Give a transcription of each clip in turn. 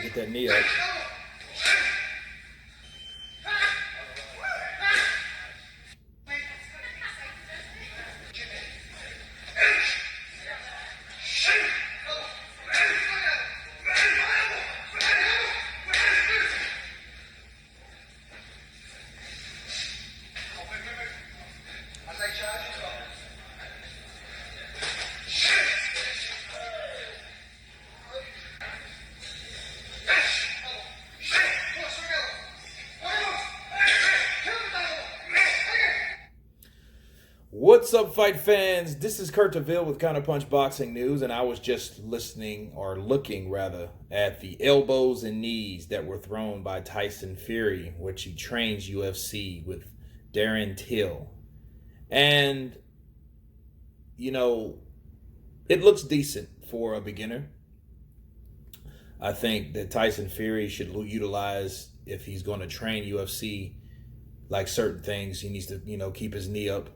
Get that knee up. What's up, fight fans? This is Kurt DeVille with Counterpunch Boxing News, and I was just listening, or looking rather, at the elbows and knees that were thrown by Tyson Fury, which he trains UFC with Darren Till. And, you know, it looks decent for a beginner. I think that Tyson Fury should utilize, if he's going to train UFC, like certain things, he needs to, keep his knee up.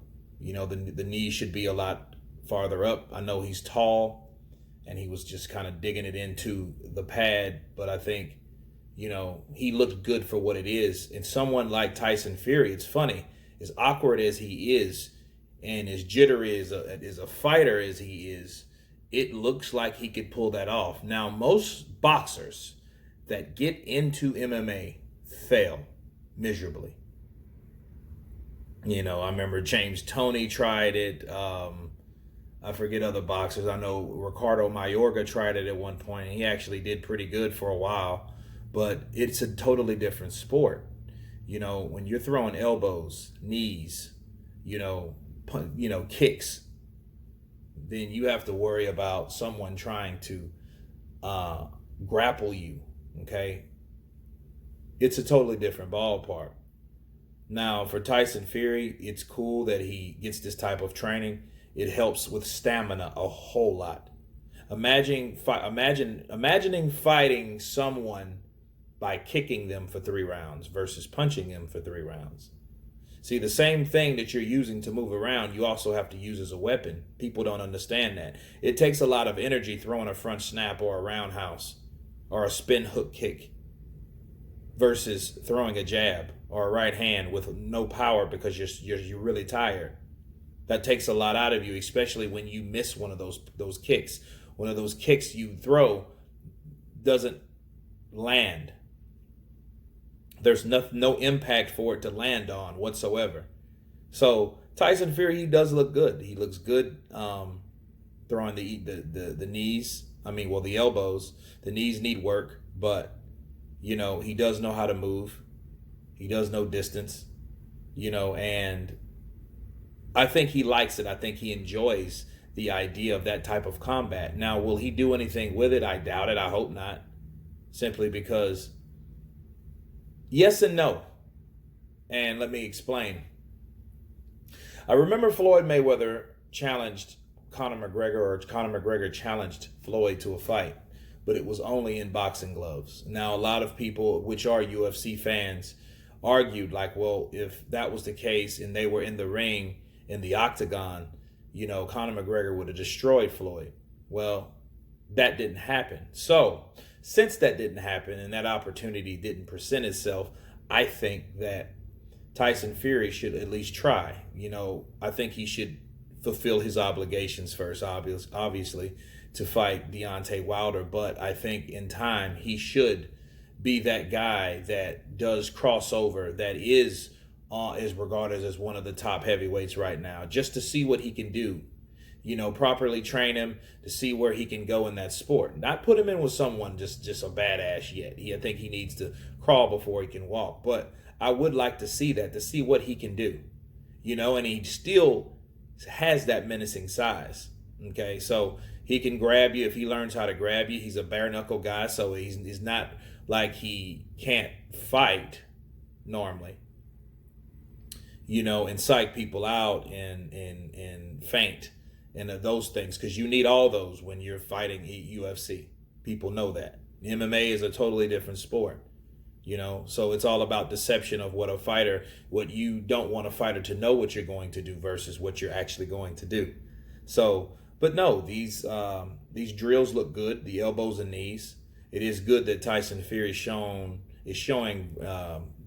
The knee should be a lot farther up. I know he's tall and he was just kind of digging it into the pad, but I think, he looked good for what it is. And someone like Tyson Fury, it's funny, as awkward as he is and as jittery as a fighter as he is, it looks like he could pull that off. Now, most boxers that get into MMA fail miserably. I remember James Toney tried it. I forget other boxers. I know Ricardo Mayorga tried it at one point, and he actually did pretty good for a while. But it's a totally different sport. When you're throwing elbows, knees, kicks, then you have to worry about someone trying to grapple you, okay? It's a totally different ballpark. Now, for Tyson Fury, it's cool that he gets this type of training. It helps with stamina a whole lot. Imagining fighting someone by kicking them for 3 rounds versus punching them for 3 rounds. See, the same thing that you're using to move around, you also have to use as a weapon. People don't understand that. It takes a lot of energy throwing a front snap or a roundhouse or a spin hook kick versus throwing a jab or a right hand with no power because you're really tired. That takes a lot out of you, especially when you miss one of those kicks. One of those kicks you throw doesn't land. There's no impact for it to land on whatsoever. So Tyson Fury, he does look good. He looks good throwing the knees. The elbows. The knees need work, but he does know how to move. He does know distance, and I think he likes it. I think he enjoys the idea of that type of combat. Now, will he do anything with it? I doubt it. I hope not. Simply because yes and no. And let me explain. I remember Floyd Mayweather challenged Conor McGregor, or Conor McGregor challenged Floyd to a fight, but it was only in boxing gloves. Now, a lot of people, which are UFC fans, argued like, well, if that was the case and they were in the ring, in the octagon, Conor McGregor would have destroyed Floyd. Well, that didn't happen. So, since that didn't happen and that opportunity didn't present itself, I think that Tyson Fury should at least try. I think he should fulfill his obligations first, obviously, to fight Deontay Wilder. But I think in time he should be that guy that does crossover, that is regarded as one of the top heavyweights right now, just to see what he can do. Properly train him to see where he can go in that sport. Not put him in with someone just a badass yet. I think he needs to crawl before he can walk. But I would like to see that, to see what he can do. And he still has that menacing size. Okay, so he can grab you if he learns how to grab you. He's a bare knuckle guy, so he's not like he can't fight normally, and psych people out and faint and those things, because you need all those when you're fighting UFC. People know that. MMA is a totally different sport, so it's all about deception of what you don't want a fighter to know what you're going to do versus what you're actually going to do. So, but no, these drills look good, the elbows and knees. it is good that Tyson Fury is showing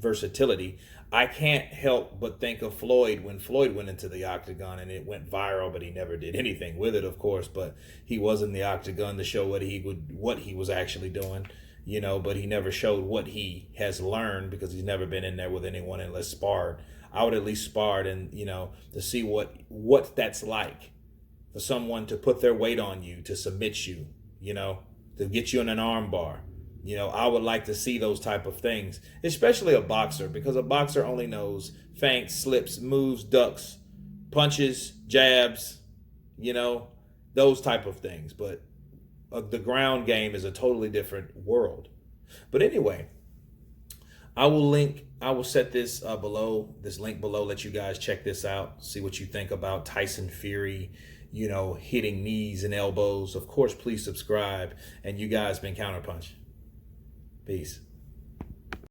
versatility. I can't help but think of Floyd when Floyd went into the octagon and it went viral, but he never did anything with it, of course. But he was in the octagon to show what he was actually doing, you know. But he never showed what he has learned because he's never been in there with anyone unless sparred. I would at least sparred and, you know, to see what that's like for someone to put their weight on you, to submit you, you know, to get you in an arm bar. You know, I would like to see those type of things, especially a boxer, because a boxer only knows feints, slips, moves, ducks, punches, jabs, you know, those type of things. But the ground game is a totally different world. But anyway, I will set this this link below, let you guys check this out, see what you think about Tyson Fury, you know, hitting knees and elbows. Of course, please subscribe. And you guys been Counterpunch. Peace.